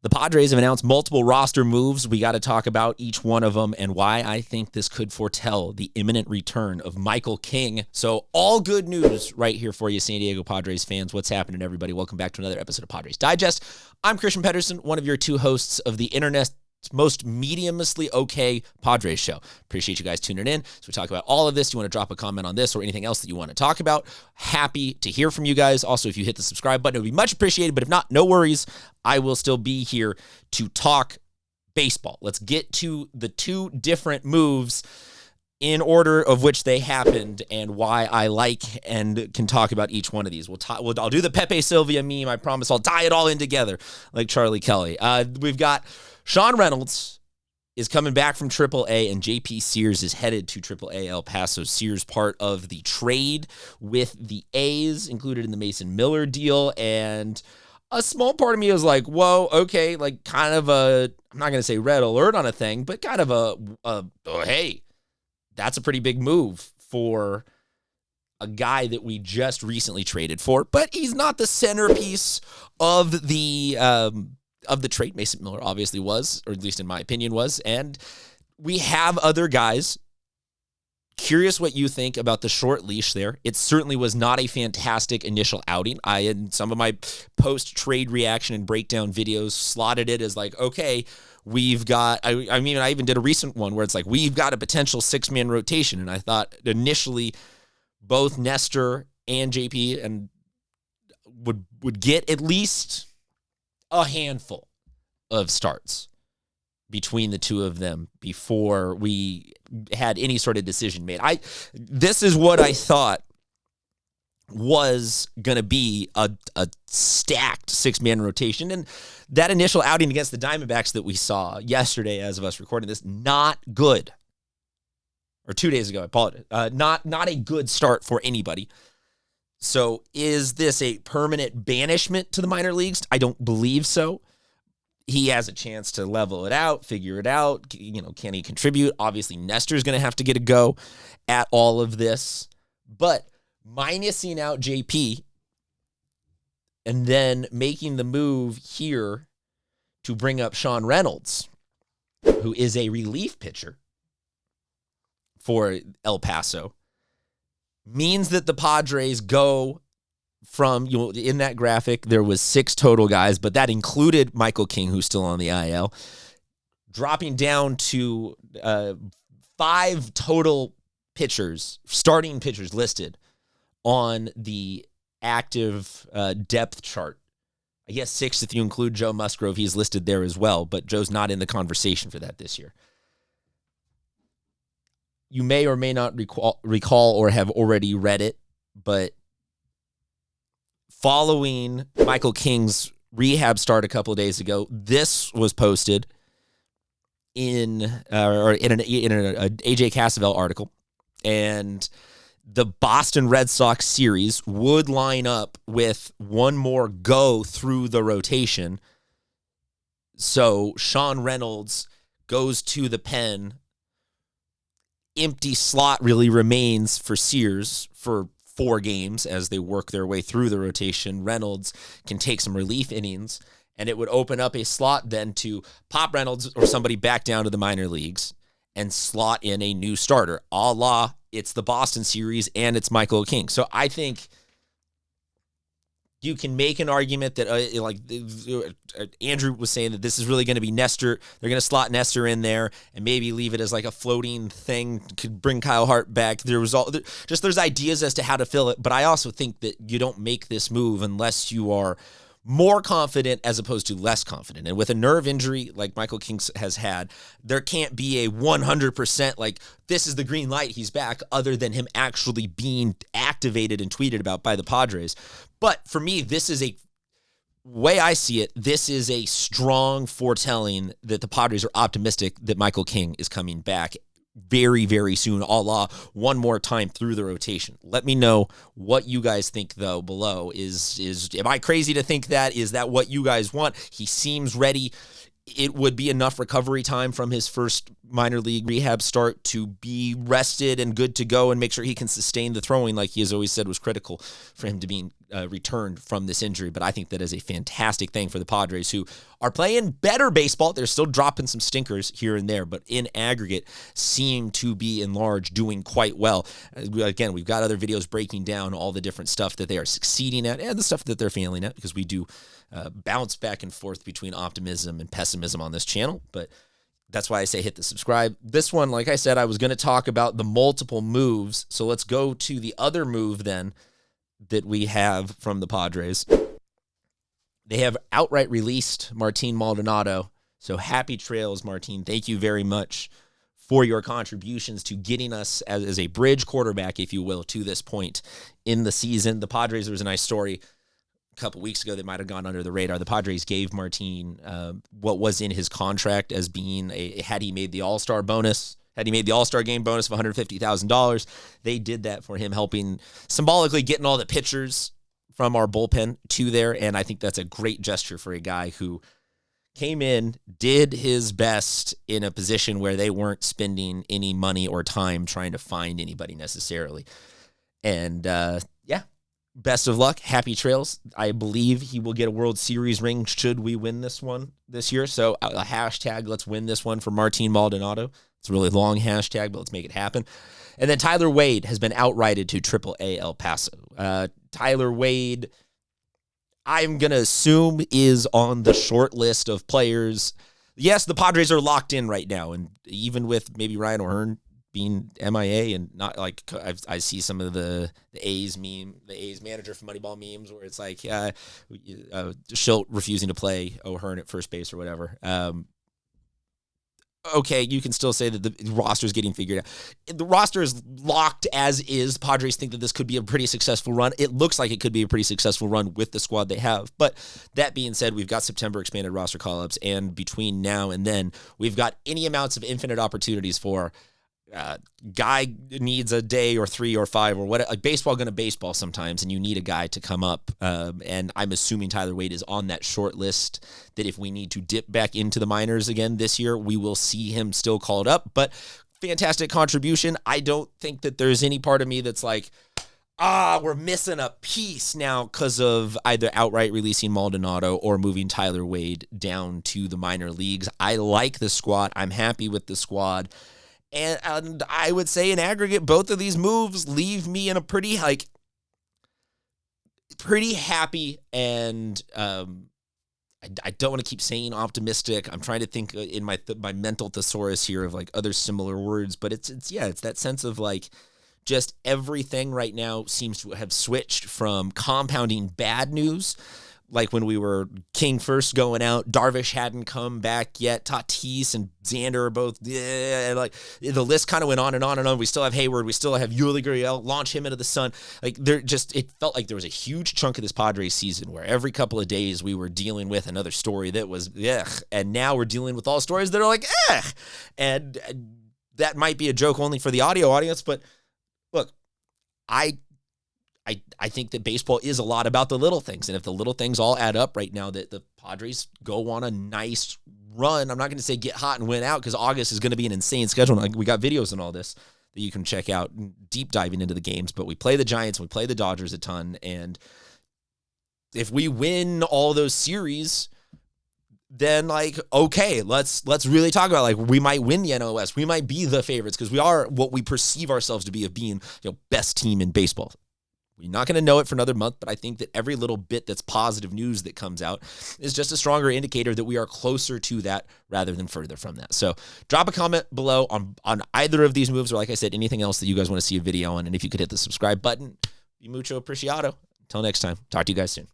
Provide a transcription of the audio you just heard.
The Padres have announced multiple roster moves. We got to talk about each one of them and why I think this could foretell the imminent return of Michael King. So all good news right here for you, San Diego Padres fans. What's happening, everybody? Welcome back to another episode of Padres Digest. I'm Christian Pedersen, one of your two hosts of the internet's most mediumously okay Padres show. Appreciate you guys tuning in. So we talk about all of this. You want to drop a comment on this or anything else that you want to talk about? Happy to hear from you guys. Also, if you hit the subscribe button, it would be much appreciated. But if not, no worries. I will still be here to talk baseball. Let's get to the two different moves in order of which they happened and why I like and can talk about each one of these. I'll do the Pepe Sylvia meme. I promise I'll tie it all in together like Charlie Kelly. We've got Sean Reynolds is coming back from AAA, and JP Sears is headed to AAA El Paso. Sears part of the trade with the A's, included in the Mason Miller deal, and a small part of me was like, whoa, okay, like kind of a, I'm not going to say red alert on a thing, but kind of oh, hey, that's a pretty big move for a guy that we just recently traded for, but he's not the centerpiece of the trade. Mason Miller obviously was, or at least in my opinion was, and we have other guys. Curious what you think about the short leash there. It certainly was not a fantastic initial outing. I, in some of my post-trade reaction and breakdown videos, slotted it as like, okay, we've got, I even did a recent one where it's like, we've got a potential six-man rotation, and I thought initially both Nestor and JP and would get at least a handful of starts between the two of them before we had any sort of decision made. This is what I thought was going to be a stacked six-man rotation. And that initial outing against the Diamondbacks that we saw yesterday as of us recording this, not good. Or 2 days ago, I apologize. Not a good start for anybody. So is this a permanent banishment to the minor leagues? I don't believe so. He has a chance to level it out, figure it out. Can he contribute? Obviously, Nestor's going to have to get a go at all of this. But minusing out JP and then making the move here to bring up Sean Reynolds, who is a relief pitcher for El Paso, means that the Padres go from, in that graphic, there was 6 total guys, but that included Michael King, who's still on the IL, dropping down to 5 total pitchers, starting pitchers listed on the active depth chart. I guess 6 if you include Joe Musgrove. He's listed there as well, but Joe's not in the conversation for that this year. You may or may not recall or have already read it, but following Michael King's rehab start a couple of days ago, this was posted in an AJ Cassavell article, and the Boston Red Sox series would line up with one more go through the rotation. So Sean Reynolds goes to the pen. Empty slot really remains for Sears for 4 games as they work their way through the rotation. Reynolds can take some relief innings, and it would open up a slot then to pop Reynolds or somebody back down to the minor leagues and slot in a new starter, a la it's the Boston series and it's Michael King. So I think you can make an argument that, Andrew was saying that this is really going to be Nestor. They're going to slot Nestor in there and maybe leave it as like a floating thing. Could bring Kyle Hart back. There's ideas as to how to fill it, but I also think that you don't make this move unless you are more confident as opposed to less confident. And with a nerve injury like Michael King has had, there can't be a 100% like, this is the green light, he's back, other than him actually being activated and tweeted about by the Padres. But for me, this is a way I see it, this is a strong foretelling that the Padres are optimistic that Michael King is coming back very, very soon, a la one more time through the rotation. Let me know what you guys think, though, below. Am I crazy to think that? Is that what you guys want? He seems ready. It would be enough recovery time from his first minor league rehab start to be rested and good to go and make sure he can sustain the throwing like he has always said was critical for him to be returned from this injury. But I think that is a fantastic thing for the Padres, who are playing better baseball. They're still dropping some stinkers here and there, but in aggregate seem to be in large doing quite well. Again, we've got other videos breaking down all the different stuff that they are succeeding at and the stuff that they're failing at, because we do bounce back and forth between optimism and pessimism on this channel. But that's why I say hit the subscribe. This one, like I said, I was going to talk about the multiple moves. So let's go to the other move then that we have from the Padres. They have outright released Martin Maldonado. So happy trails, Martin. Thank you very much for your contributions to getting us as a bridge quarterback, if you will, to this point in the season. The Padres, there was a nice story a couple weeks ago that might have gone under the radar. The Padres gave Martin what was in his contract as being had he made the All-Star bonus, had he made the All-Star game bonus of $150,000, they did that for him, helping symbolically getting all the pitchers from our bullpen to there. And I think that's a great gesture for a guy who came in, did his best in a position where they weren't spending any money or time trying to find anybody necessarily. And yeah, best of luck. Happy trails. I believe he will get a World Series ring should we win this one this year. So a hashtag, let's win this one for Martin Maldonado. It's a really long hashtag, but let's make it happen. And then Tyler Wade has been outrighted to AAA El Paso. Tyler Wade, I'm going to assume, is on the short list of players. Yes, the Padres are locked in right now. And even with maybe Ryan O'Hearn being MIA and not like, I see some of the A's manager from Moneyball memes where it's like Shildt refusing to play O'Hearn at first base or whatever. Okay, you can still say that the roster is getting figured out. The roster is locked as is. Padres think that this could be a pretty successful run. It looks like it could be a pretty successful run with the squad they have. But that being said, we've got September expanded roster call-ups, and between now and then, we've got any amounts of infinite opportunities for guy needs a day or 3 or 5 or what. Like baseball going to baseball sometimes, and you need a guy to come up. And I'm assuming Tyler Wade is on that short list that if we need to dip back into the minors again this year, we will see him still called up. But fantastic contribution. I don't think that there's any part of me that's like, we're missing a piece now because of either outright releasing Maldonado or moving Tyler Wade down to the minor leagues. I like the squad. I'm happy with the squad. And I would say in aggregate, both of these moves leave me in a pretty happy and I don't want to keep saying optimistic. I'm trying to think in my mental thesaurus here of like other similar words, but it's that sense of like just everything right now seems to have switched from compounding bad news. Like when we were King first going out, Darvish hadn't come back yet. Tatis and Xander are both, like the list kind of went on and on and on. We still have Hayward. We still have Yuli Gurriel. Launch him into the sun. Like it felt like there was a huge chunk of this Padres season where every couple of days we were dealing with another story that was, and now we're dealing with all stories that are like, and that might be a joke only for the audio audience, but look, I think that baseball is a lot about the little things. And if the little things all add up right now, that the Padres go on a nice run. I'm not going to say get hot and win out because August is going to be an insane schedule. Like we got videos and all this that you can check out, deep diving into the games. But we play the Giants and we play the Dodgers a ton. And if we win all those series, then like, okay, let's really talk about like we might win the NOS. We might be the favorites because we are what we perceive ourselves to be of being, best team in baseball. We're not going to know it for another month, but I think that every little bit that's positive news that comes out is just a stronger indicator that we are closer to that rather than further from that. So drop a comment below on either of these moves or, like I said, anything else that you guys want to see a video on. And if you could hit the subscribe button, be mucho apreciado. Until next time, talk to you guys soon.